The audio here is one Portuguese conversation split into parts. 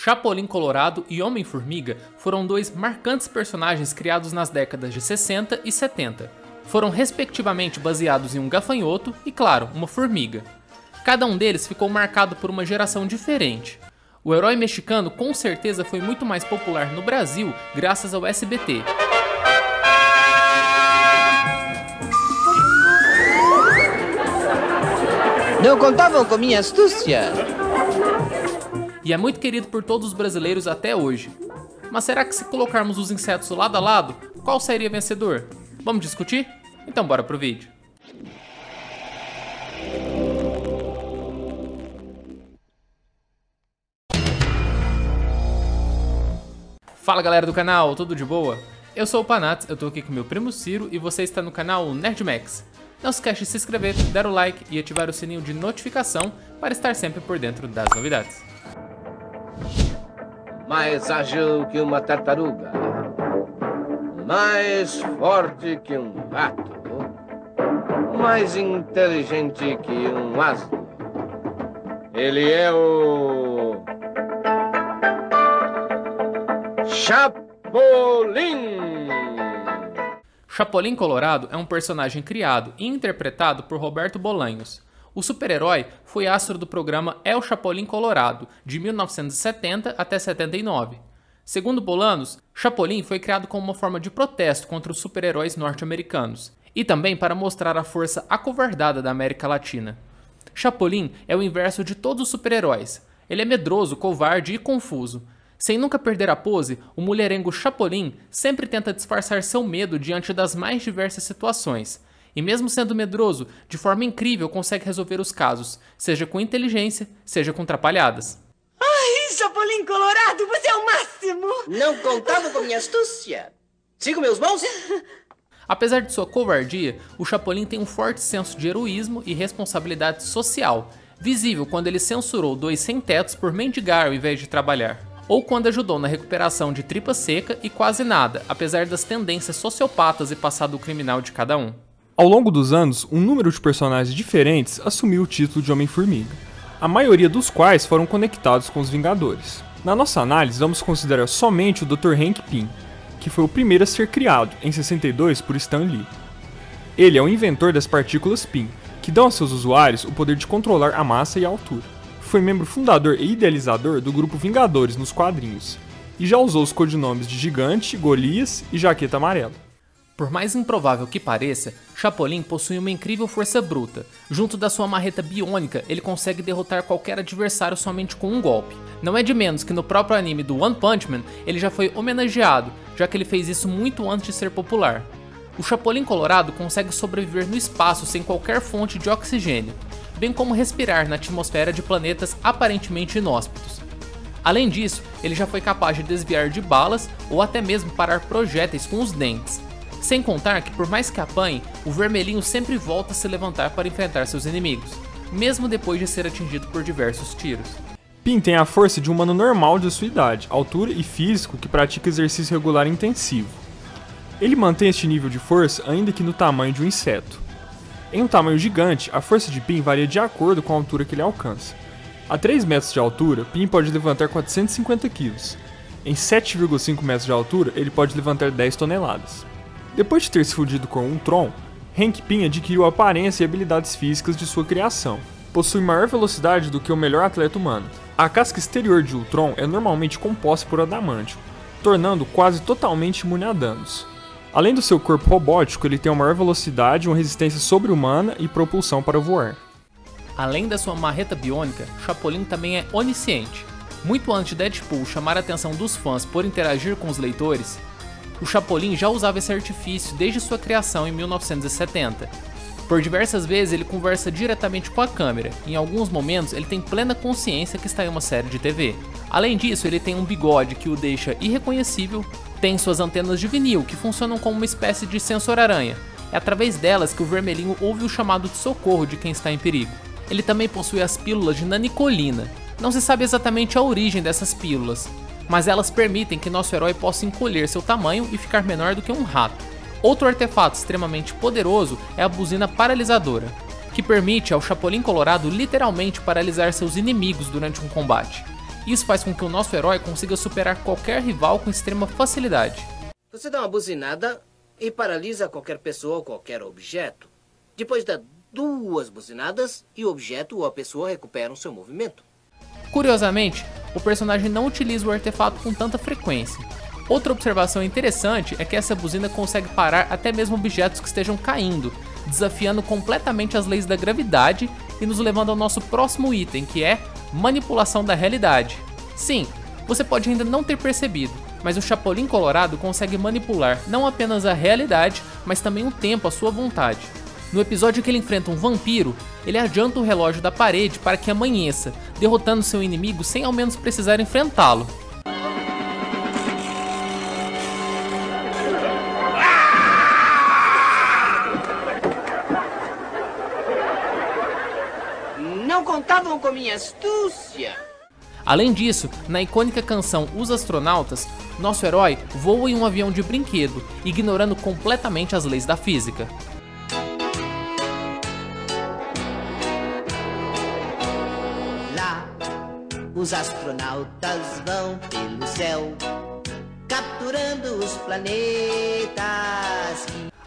Chapolin Colorado e Homem-Formiga foram dois marcantes personagens criados nas décadas de 60 e 70. Foram respectivamente baseados em um gafanhoto e, claro, uma formiga. Cada um deles ficou marcado por uma geração diferente. O herói mexicano com certeza foi muito mais popular no Brasil graças ao SBT. Não contavam com minha astúcia. E é muito querido por todos os brasileiros até hoje. Mas será que se colocarmos os insetos lado a lado, qual seria vencedor? Vamos discutir? Então bora pro vídeo. Fala galera do canal, tudo de boa? Eu sou o Panats, eu tô aqui com meu primo Ciro e você está no canal NerdMax. Não se esquece de se inscrever, dar o like e ativar o sininho de notificação para estar sempre por dentro das novidades. Mais ágil que uma tartaruga, mais forte que um gato, mais inteligente que um asno. Ele é o Chapolin! Chapolin Colorado é um personagem criado e interpretado por Roberto Bolanhos. O super-herói foi astro do programa El Chapolin Colorado, de 1970 até 79. Segundo Bolanos, Chapolin foi criado como uma forma de protesto contra os super-heróis norte-americanos, e também para mostrar a força acovardada da América Latina. Chapolin é o inverso de todos os super-heróis. Ele é medroso, covarde e confuso. Sem nunca perder a pose, o mulherengo Chapolin sempre tenta disfarçar seu medo diante das mais diversas situações. E mesmo sendo medroso, de forma incrível consegue resolver os casos, seja com inteligência, seja com trapalhadas. Ai, Chapolin Colorado, você é o máximo! Não contavam com minha astúcia. Sigo meus bons? Apesar de sua covardia, o Chapolin tem um forte senso de heroísmo e responsabilidade social, visível quando ele censurou dois sem-tetos por mendigar ao invés de trabalhar. Ou quando ajudou na recuperação de tripa seca e quase nada, apesar das tendências sociopatas e passado criminal de cada um. Ao longo dos anos, um número de personagens diferentes assumiu o título de Homem-Formiga, a maioria dos quais foram conectados com os Vingadores. Na nossa análise, vamos considerar somente o Dr. Hank Pym, que foi o primeiro a ser criado, em 62, por Stan Lee. Ele é o inventor das partículas Pym, que dão a seus usuários o poder de controlar a massa e a altura. Foi membro fundador e idealizador do grupo Vingadores nos quadrinhos, e já usou os codinomes de Gigante, Golias e Jaqueta Amarela. Por mais improvável que pareça, Chapolin possui uma incrível força bruta. Junto da sua marreta biônica, ele consegue derrotar qualquer adversário somente com um golpe. Não é de menos que no próprio anime do One Punch Man, ele já foi homenageado, já que ele fez isso muito antes de ser popular. O Chapolin Colorado consegue sobreviver no espaço sem qualquer fonte de oxigênio, bem como respirar na atmosfera de planetas aparentemente inóspitos. Além disso, ele já foi capaz de desviar de balas ou até mesmo parar projéteis com os dentes. Sem contar que, por mais que apanhe, o vermelhinho sempre volta a se levantar para enfrentar seus inimigos, mesmo depois de ser atingido por diversos tiros. Pym tem a força de um humano normal de sua idade, altura e físico que pratica exercício regular intensivo. Ele mantém este nível de força ainda que no tamanho de um inseto. Em um tamanho gigante, a força de Pym varia de acordo com a altura que ele alcança. A 3 metros de altura, Pym pode levantar 450 kg. Em 7,5 metros de altura, ele pode levantar 10 toneladas. Depois de ter se fundido com Ultron, Hank Pym adquiriu a aparência e habilidades físicas de sua criação. Possui maior velocidade do que o melhor atleta humano. A casca exterior de Ultron é normalmente composta por adamantium, tornando quase totalmente imune a danos. Além do seu corpo robótico, ele tem uma maior velocidade, uma resistência sobre-humana e propulsão para voar. Além da sua marreta biônica, Chapolin também é onisciente. Muito antes de Deadpool chamar a atenção dos fãs por interagir com os leitores, o Chapolin já usava esse artifício desde sua criação em 1970. Por diversas vezes ele conversa diretamente com a câmera, e em alguns momentos ele tem plena consciência que está em uma série de TV. Além disso, ele tem um bigode que o deixa irreconhecível, tem suas antenas de vinil que funcionam como uma espécie de sensor-aranha. É através delas que o vermelhinho ouve o chamado de socorro de quem está em perigo. Ele também possui as pílulas de nanicolina. Não se sabe exatamente a origem dessas pílulas, mas elas permitem que nosso herói possa encolher seu tamanho e ficar menor do que um rato. Outro artefato extremamente poderoso é a buzina paralisadora, que permite ao Chapolin Colorado literalmente paralisar seus inimigos durante um combate. Isso faz com que o nosso herói consiga superar qualquer rival com extrema facilidade. Você dá uma buzinada e paralisa qualquer pessoa ou qualquer objeto. Depois dá 2 buzinadas e o objeto ou a pessoa recuperam seu movimento. Curiosamente, o personagem não utiliza o artefato com tanta frequência. Outra observação interessante é que essa buzina consegue parar até mesmo objetos que estejam caindo, desafiando completamente as leis da gravidade e nos levando ao nosso próximo item, que é manipulação da realidade. Sim, você pode ainda não ter percebido, mas o Chapolin Colorado consegue manipular não apenas a realidade, mas também o tempo à sua vontade. No episódio que ele enfrenta um vampiro, ele adianta o relógio da parede para que amanheça, derrotando seu inimigo sem ao menos precisar enfrentá-lo. Não contavam com minha astúcia. Além disso, na icônica canção Os Astronautas, nosso herói voa em um avião de brinquedo, ignorando completamente as leis da física. Lá, os astronautas vão pelo céu, capturando os planetas.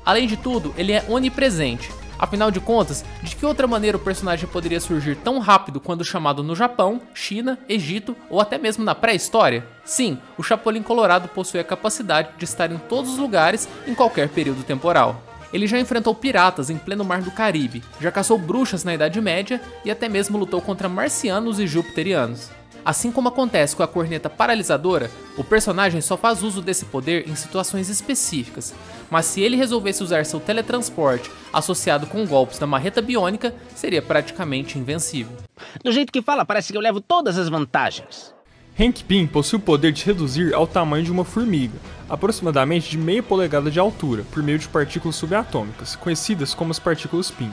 Além de tudo, ele é onipresente. Afinal de contas, de que outra maneira o personagem poderia surgir tão rápido quando chamado no Japão, China, Egito ou até mesmo na pré-história? Sim, o Chapolin Colorado possui a capacidade de estar em todos os lugares em qualquer período temporal. Ele já enfrentou piratas em pleno mar do Caribe, já caçou bruxas na Idade Média e até mesmo lutou contra marcianos e jupiterianos. Assim como acontece com a corneta paralisadora, o personagem só faz uso desse poder em situações específicas, mas se ele resolvesse usar seu teletransporte associado com golpes da marreta biônica, seria praticamente invencível. Do jeito que fala, parece que eu levo todas as vantagens. Hank Pym possui o poder de reduzir ao tamanho de uma formiga, aproximadamente de meia polegada de altura, por meio de partículas subatômicas, conhecidas como as partículas Pym.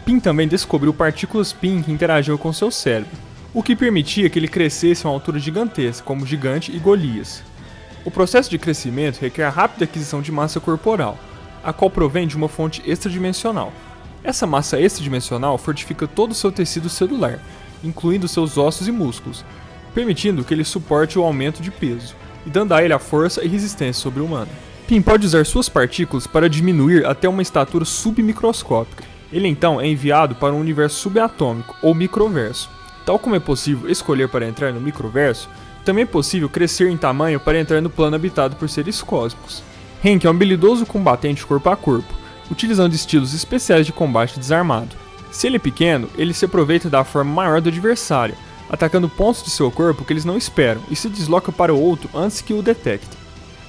Pym também descobriu partículas Pym que interagiam com seu cérebro, o que permitia que ele crescesse a uma altura gigantesca, como Gigante e Golias. O processo de crescimento requer a rápida aquisição de massa corporal, a qual provém de uma fonte extradimensional. Essa massa extradimensional fortifica todo o seu tecido celular, incluindo seus ossos e músculos, permitindo que ele suporte o aumento de peso, e dando a ele a força e resistência sobre-humana. Pym pode usar suas partículas para diminuir até uma estatura submicroscópica. Ele então é enviado para um universo subatômico, ou microverso. Tal como é possível escolher para entrar no microverso, também é possível crescer em tamanho para entrar no plano habitado por seres cósmicos. Hank é um habilidoso combatente corpo a corpo, utilizando estilos especiais de combate desarmado. Se ele é pequeno, ele se aproveita da forma maior do adversário, atacando pontos de seu corpo que eles não esperam e se desloca para o outro antes que o detectem.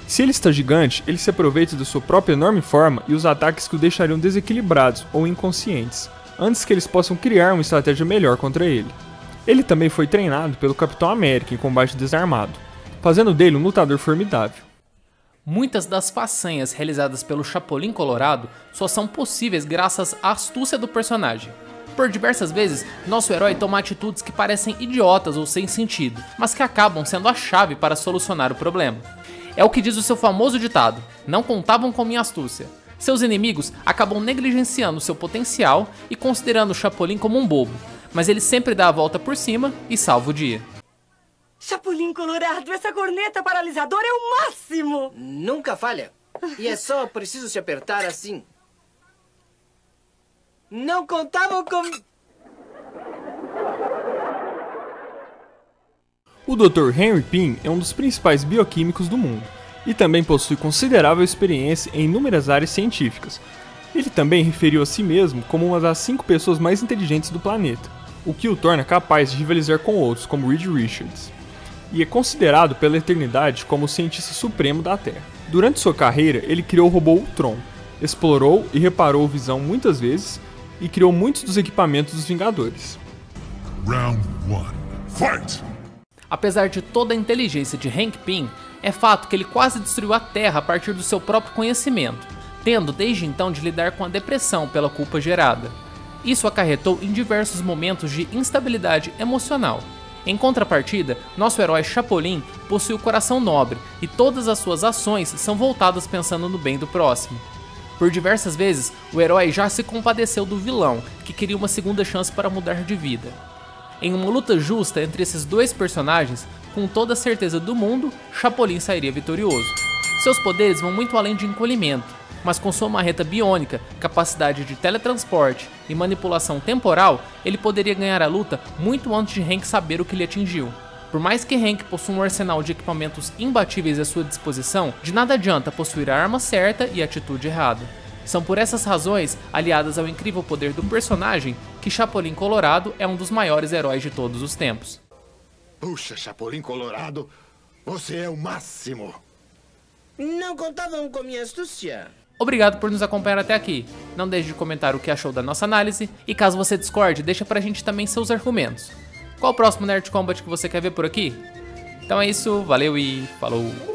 Se ele está gigante, ele se aproveita da sua própria enorme forma e os ataques que o deixariam desequilibrados ou inconscientes, antes que eles possam criar uma estratégia melhor contra ele. Ele também foi treinado pelo Capitão América em combate desarmado, fazendo dele um lutador formidável. Muitas das façanhas realizadas pelo Chapolin Colorado só são possíveis graças à astúcia do personagem. Por diversas vezes, nosso herói toma atitudes que parecem idiotas ou sem sentido, mas que acabam sendo a chave para solucionar o problema. É o que diz o seu famoso ditado: não contavam com minha astúcia. Seus inimigos acabam negligenciando seu potencial e considerando o Chapolin como um bobo, mas ele sempre dá a volta por cima e salva o dia. Chapolin Colorado, essa corneta paralisadora é o máximo! Nunca falha. E é só preciso se apertar assim. Não contavam com... O Dr. Henry Pym é um dos principais bioquímicos do mundo, e também possui considerável experiência em inúmeras áreas científicas. Ele também referiu a si mesmo como uma das 5 pessoas mais inteligentes do planeta, o que o torna capaz de rivalizar com outros como Reed Richards, e é considerado pela eternidade como o cientista supremo da Terra. Durante sua carreira, ele criou o robô Ultron, explorou e reparou o Visão muitas vezes, e criou muitos dos equipamentos dos Vingadores. Round 1. Fight! Apesar de toda a inteligência de Hank Pym, é fato que ele quase destruiu a Terra a partir do seu próprio conhecimento, tendo desde então de lidar com a depressão pela culpa gerada. Isso acarretou em diversos momentos de instabilidade emocional. Em contrapartida, nosso herói Chapolin possui o coração nobre e todas as suas ações são voltadas pensando no bem do próximo. Por diversas vezes, o herói já se compadeceu do vilão, que queria uma segunda chance para mudar de vida. Em uma luta justa entre esses dois personagens, com toda a certeza do mundo, Chapolin sairia vitorioso. Seus poderes vão muito além de encolhimento, mas com sua marreta biônica, capacidade de teletransporte e manipulação temporal, ele poderia ganhar a luta muito antes de Hank saber o que lhe atingiu. Por mais que Hank possua um arsenal de equipamentos imbatíveis à sua disposição, de nada adianta possuir a arma certa e a atitude errada. São por essas razões, aliadas ao incrível poder do personagem, que Chapolin Colorado é um dos maiores heróis de todos os tempos. Puxa, Chapolin Colorado, você é o máximo! Não contavam com minha astúcia. Obrigado por nos acompanhar até aqui. Não deixe de comentar o que achou da nossa análise, e caso você discorde, deixa pra gente também seus argumentos. Qual o próximo Nerd Combat que você quer ver por aqui? Então é isso, valeu e falou!